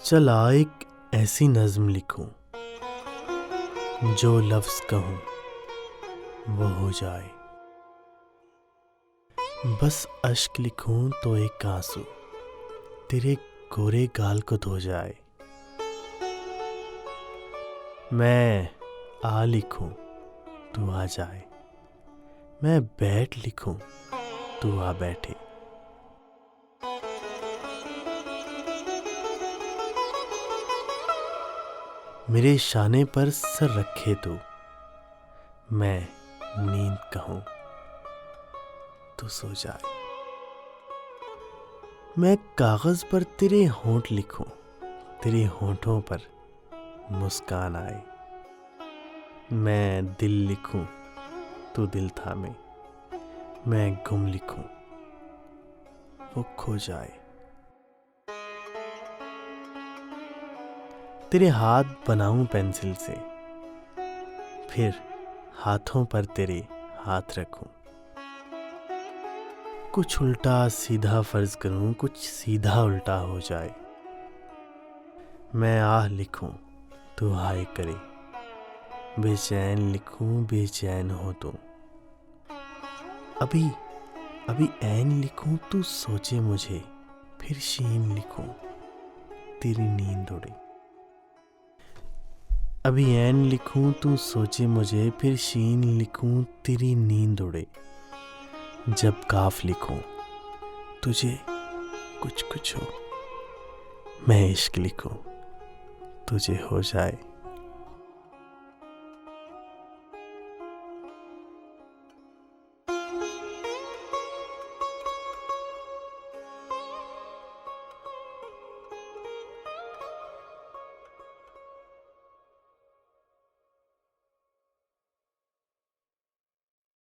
चला एक ऐसी नज्म लिखूं, जो लफ्ज कहूं वो हो जाए। बस अश्क लिखूं तो एक आंसू तेरे गोरे गाल को धो जाए। मैं आ लिखूं तू आ जाए, मैं बैठ लिखूं तू आ बैठे। मेरे शाने पर सर रखे तू, मैं नींद कहूं तू सो जाए। मैं कागज पर तेरे होंठ लिखूं, तेरे होंठों पर मुस्कान आए। मैं दिल लिखूं तू दिल थामे, मैं गुम लिखूं वो खो जाए। तेरे हाथ बनाऊं पेंसिल से, फिर हाथों पर तेरे हाथ रखूं। कुछ उल्टा सीधा फर्ज करूं, कुछ सीधा उल्टा हो जाए। मैं आह लिखूं तू हाय करे, बेचैन लिखूं बेचैन हो तू। अभी अभी ऐन लिखूं तू सोचे मुझे, फिर शीन लिखूं तेरी नींद उड़े। अभी ऐन लिखूं तू सोचे मुझे, फिर शीन लिखूं तेरी नींद उड़े। जब काफ लिखूं तुझे कुछ कुछ हो, मैं इश्क लिखूं तुझे हो जाए।